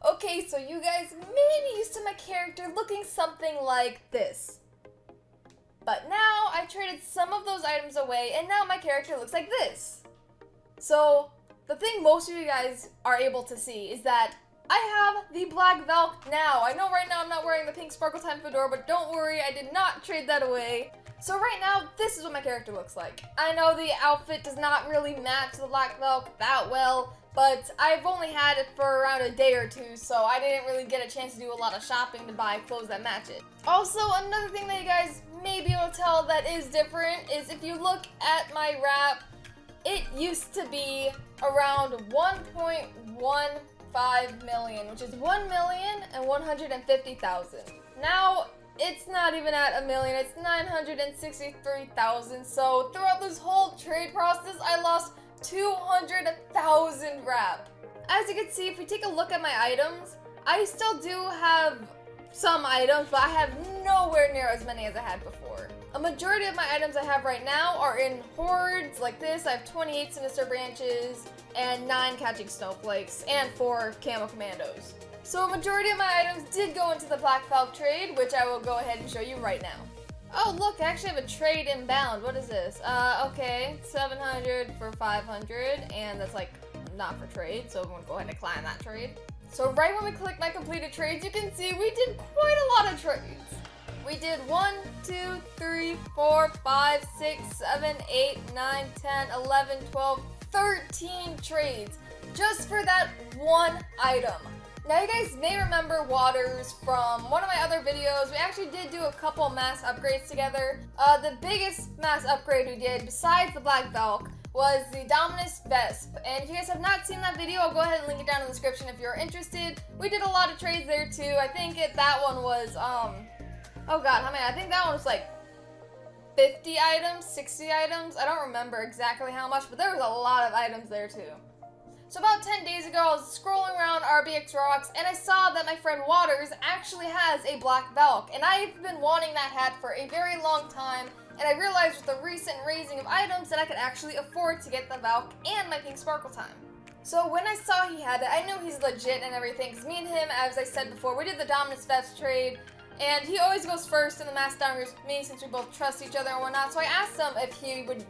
Okay, so you guys may be used to my character looking something like this. But now I traded some of those items away and now my character looks like this. So the thing most of you guys are able to see is that I have the black Valk now. I know right now I'm not wearing the pink Sparkle Time fedora, but don't worry, I did not trade that away. So right now, this is what my character looks like. I know the outfit does not really match the black Valk that well, but I've only had it for around a day or two, so I didn't really get a chance to do a lot of shopping to buy clothes that match it. Also, another thing that you guys may be able to tell that is different is if you look at my wrap, it used to be around 1.15 million, which is 1,150,000. Now, it's not even at a million, it's 963,000. So throughout this whole trade process, I lost 200,000 wrap. As you can see, if we take a look at my items, I still do have some items, but I have nowhere near as many as I had before. A majority of my items I have right now are in hordes like this. I have 28 sinister branches and 9 catching snowflakes and 4 camo commandos. So a majority of my items did go into the Black Valk trade, which I will go ahead and show you right now. Oh look, I actually have a trade inbound. What is this? Okay, 700 for 500, and that's like not for trade, so I'm gonna go ahead and decline that trade. So right when we click my completed trades, you can see we did quite a lot of trades. We did 1, 2, 3, 4, 5, 6, 7, 8, 9, 10, 11, 12, 13 trades just for that one item. Now you guys may remember Waters from one of my other videos. We actually did do a couple mass upgrades together. The biggest mass upgrade we did, besides the Black Valk, was the Dominus Vesp. And if you guys have not seen that video, I'll go ahead and link it down in the description if you're interested. We did a lot of trades there too. I think that one was, oh god, how many? I think that one was like 50 items, 60 items. I don't remember exactly how much, but there was a lot of items there too. So about 10 days ago, I was scrolling around RBX Rocks, and I saw that my friend Waters actually has a Black Valk, and I've been wanting that hat for a very long time, and I realized with the recent raising of items that I could actually afford to get the Valk and my pink Sparkle Time. So when I saw he had it, I knew he's legit and everything, because me and him, as I said before, we did the Dominus Vesp trade, and he always goes first in the mass downgrades with me since we both trust each other and whatnot, so I asked him if he would,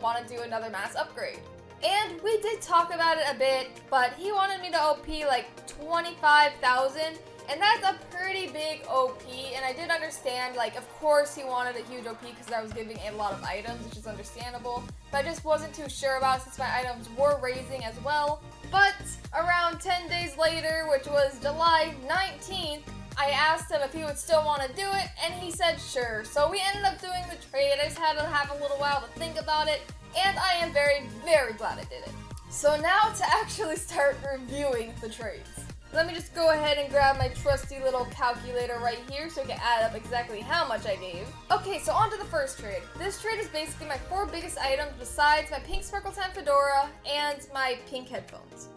want to do another mass upgrade. And we did talk about it a bit, but he wanted me to OP like 25,000, and that's a pretty big OP, and I did understand, like, of course he wanted a huge OP because I was giving a lot of items, which is understandable, but I just wasn't too sure about it since my items were raising as well. But around 10 days later, which was July 19th, I asked him if he would still want to do it, and he said sure. So we ended up doing the trade. I just had to have a little while to think about it, and I am very, very glad I did it. So now to actually start reviewing the trades. Let me just go ahead and grab my trusty little calculator right here so I can add up exactly how much I gave. Okay, so on to the first trade. This trade is basically my 4 biggest items besides my pink Sparkle Time fedora and my pink headphones.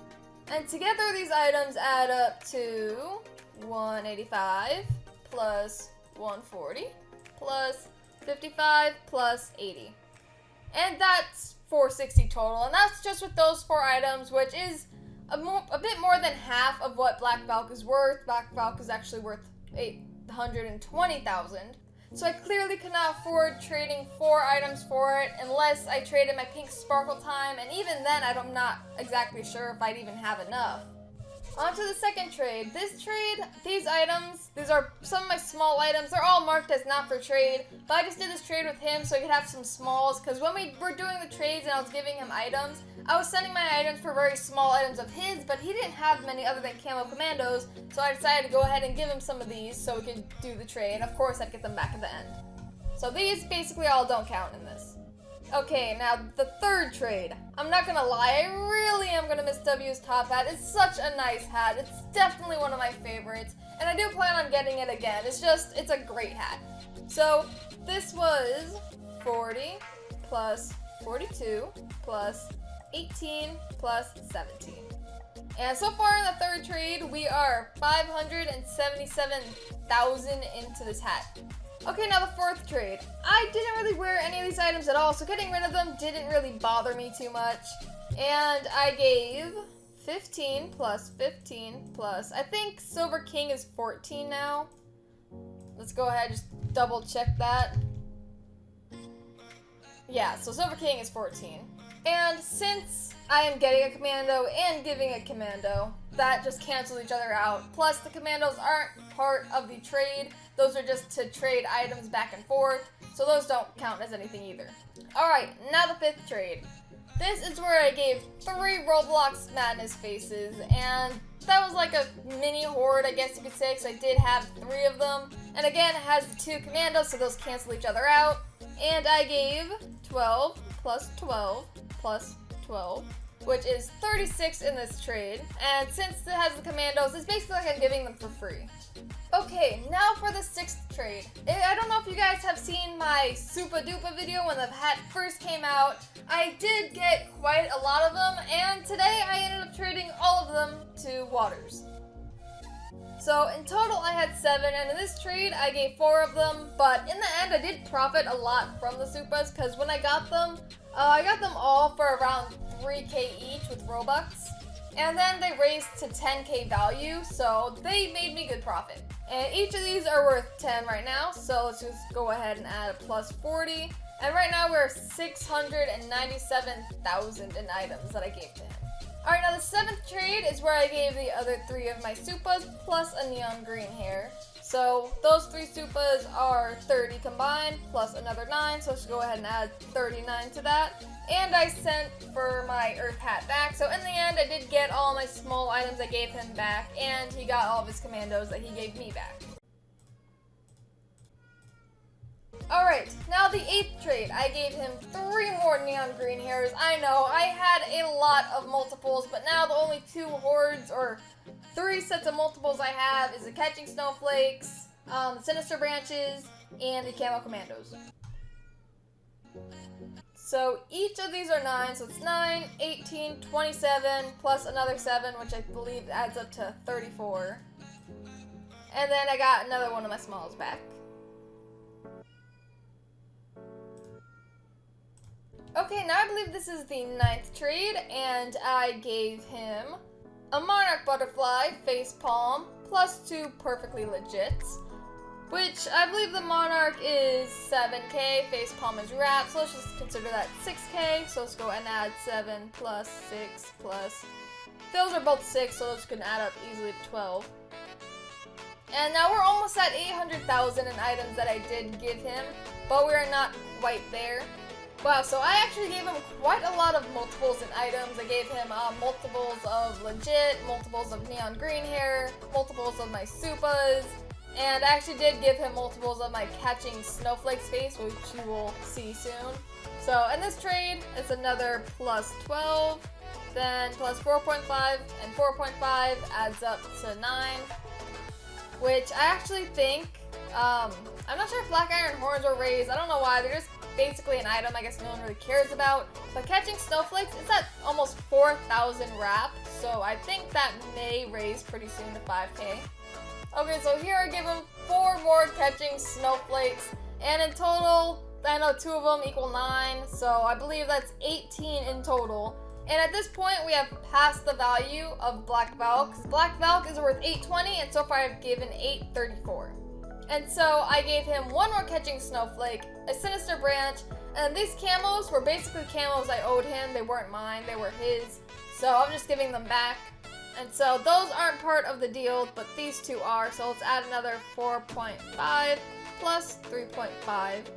And together these items add up to 185 plus 140 plus 55 plus 80. And that's 460 total, and that's just with those 4 items, which is a bit more than half of what Black Valk is worth. Black Valk is actually worth 820,000. So I clearly could not afford trading 4 items for it unless I traded my pink Sparkle Time, and even then I'm not exactly sure if I'd even have enough. On to the second trade. This trade, these items, these are some of my small items. They're all marked as not for trade, but I just did this trade with him so he could have some smalls, because when we were doing the trades and I was giving him items, I was sending my items for very small items of his, but he didn't have many other than camo commandos, so I decided to go ahead and give him some of these so we could do the trade. Of course, I'd get them back at the end. So these basically all don't count in this. Okay, now the third trade. I'm not gonna lie, I really am gonna miss W's top hat. It's such a nice hat. It's definitely one of my favorites, and I do plan on getting it again. It's a great hat. So this was 40 plus 42 plus 18 plus 17. And so far in the third trade, we are 577,000 into this hat. Okay, now the fourth trade. I didn't really wear any of these items at all, so getting rid of them didn't really bother me too much. And I gave 15 plus 15 plus, I think Silver King is 14 now. Let's go ahead and just double check that. Yeah, so Silver King is 14. And since I am getting a commando and giving a commando, that just cancels each other out. Plus, the commandos aren't part of the trade. Those are just to trade items back and forth, so those don't count as anything either. Alright, now the 5th trade. This is where I gave 3 Roblox Madness faces, and that was like a mini horde, I guess you could say, because I did have 3 of them. And again, it has the 2 commandos, so those cancel each other out. And I gave 12 plus 12 plus 12, which is 36 in this trade. And since it has the commandos, it's basically like I'm giving them for free. Okay, now for the 6th trade. I don't know if you guys have seen my Super Duper video when the hat first came out. I did get quite a lot of them, and today I ended up trading all of them to waters. So in total I had 7, and in this trade I gave 4 of them, but in the end I did profit a lot from the Supas, because when I got them all for around 3k each with Robux. And then they raised to 10k value, so they made me good profit. And each of these are worth 10 right now, so let's just go ahead and add a plus 40. And right now we're 697,000 in items that I gave to him. Alright, now the 7th trade is where I gave the other 3 of my Supas plus a neon green hair. So those 3 Supas are 30 combined plus another 9, so let's go ahead and add 39 to that. And I sent for my Earth hat back, so in the end I did get all my small items I gave him back, and he got all of his commandos that he gave me back. Alright, now the 8th trade. I gave him 3 more neon green hairs. I know, I had a lot of multiples, but now the only 2 hordes, or 3 sets of multiples I have is the Catching Snowflakes, the Sinister Branches, and the Camo Commandos. So each of these are 9, so it's 9, 18, 27, plus another 7, which I believe adds up to 34. And then I got another one of my smalls back. Okay, now I believe this is the 9th trade, and I gave him a Monarch Butterfly face palm plus 2 perfectly legits, which I believe the Monarch is 7k, face palm is wrap, so let's just consider that 6k, so let's go and add 7 plus 6 plus, those are both 6, so those can add up easily to 12. And now we're almost at 800,000 in items that I did give him, but we are not quite there. Wow, so I actually gave him quite a lot of multiples in items. I gave him multiples of legit, multiples of neon green hair, multiples of my Supas, and I actually did give him multiples of my Catching Snowflakes face, which you will see soon. So in this trade, it's another plus 12, then plus 4.5, and 4.5 adds up to 9, which I actually think, I'm not sure if Black Iron Horns were raised, I don't know why, they're just basically an item I guess no one really cares about, but Catching Snowflakes, it's at almost 4,000 wrap, so I think that may raise pretty soon to 5k. Okay, so here I give him 4 more Catching Snowflakes, and in total, I know 2 of them equal 9, so I believe that's 18 in total. And at this point, we have passed the value of Black Valk. Black Valk is worth 820, and so far I've given 834. And so I gave him 1 more Catching Snowflake, a Sinister Branch, and these camos were basically camos I owed him. They weren't mine, they were his. So I'm just giving them back. And so those aren't part of the deal, but these 2 are. So let's add another 4.5 plus 3.5.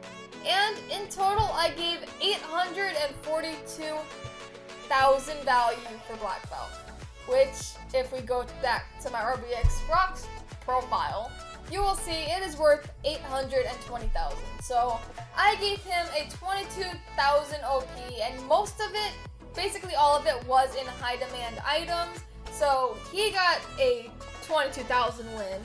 And in total, I gave 842,000 value for Black Belt, which if we go back to my RBX Rocks profile, you will see it is worth 820,000. So I gave him a 22,000 OP, and most of it, basically all of it, was in high demand items. So he got a 22,000 win.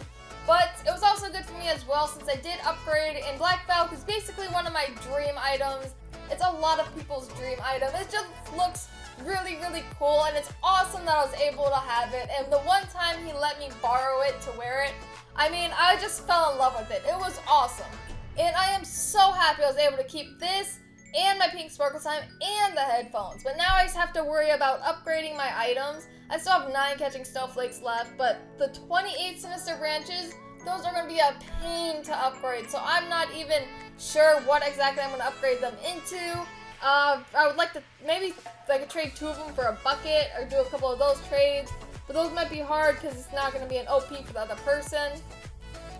But it was also good for me as well, since I did upgrade, and Black Valk is basically one of my dream items. It's a lot of people's dream item. It just looks really, really cool, and it's awesome that I was able to have it. And the one time he let me borrow it to wear it, I mean, I just fell in love with it. It was awesome. And I am so happy I was able to keep this and my pink sparkle slime, and the headphones. But now I just have to worry about upgrading my items. I still have 9 catching snowflakes left, but the 28 sinister branches, those are going to be a pain to upgrade. So I'm not even sure what exactly I'm going to upgrade them into. I would like to, maybe I could trade 2 of them for a bucket, or do a couple of those trades. But those might be hard because it's not going to be an OP for the other person.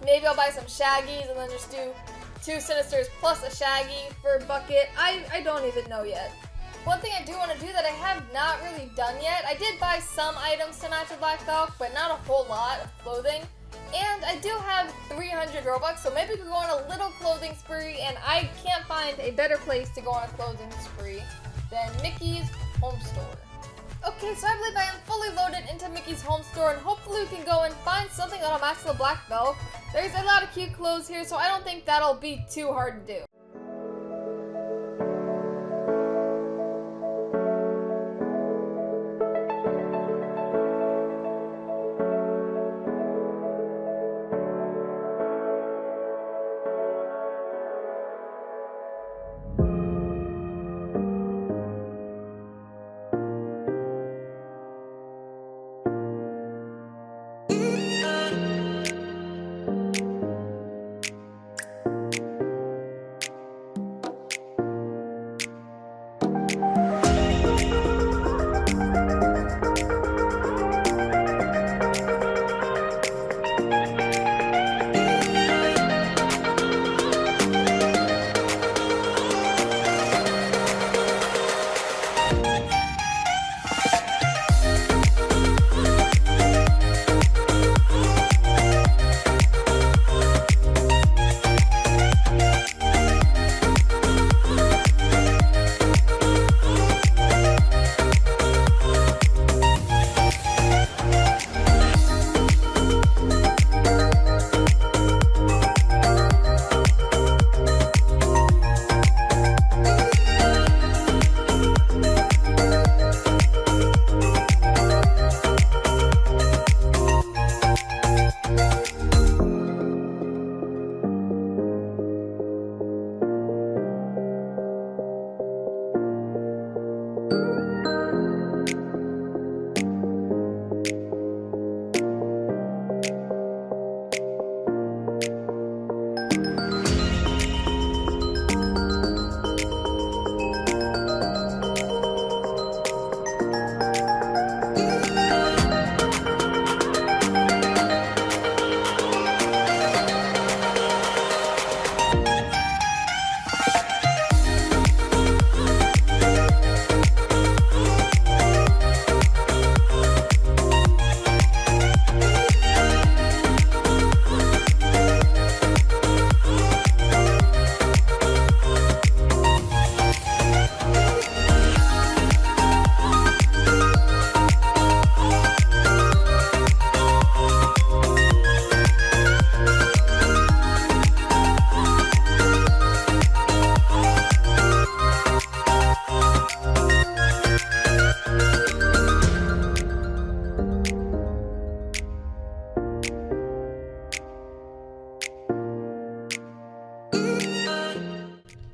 Maybe I'll buy some shaggies and then just do 2 sinisters plus a shaggy for a bucket. I don't even know yet. One thing I do want to do that I have not really done yet, I did buy some items to match with Black Valk, but not a whole lot of clothing. And I do have 300 Robux, so maybe we could go on a little clothing spree, and I can't find a better place to go on a clothing spree than Mickey's home store. Okay, so I believe I am fully loaded into Mickey's home store, and hopefully we can go and find something that'll match the Black Valk. There's a lot of cute clothes here, so I don't think that'll be too hard to do.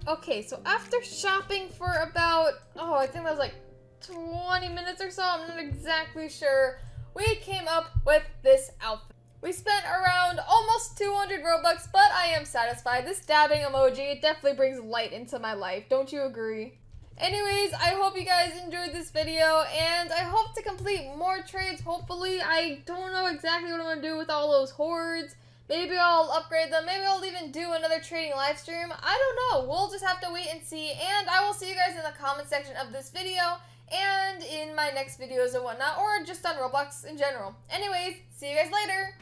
Okay, so after shopping for about, I think that was like 20 minutes or so, I'm not exactly sure, we came up with this outfit. We spent around almost 200 Robux, but I am satisfied. This dabbing emoji, it definitely brings light into my life. Don't you agree? Anyways, I hope you guys enjoyed this video, and I hope to complete more trades, hopefully. I don't know exactly what I'm going to do with all those hordes. Maybe I'll upgrade them. Maybe I'll even do another trading live stream. I don't know. We'll just have to wait and see, and I will see you guys in the comment section of this video, and in my next videos and whatnot, or just on Roblox in general. Anyways, see you guys later!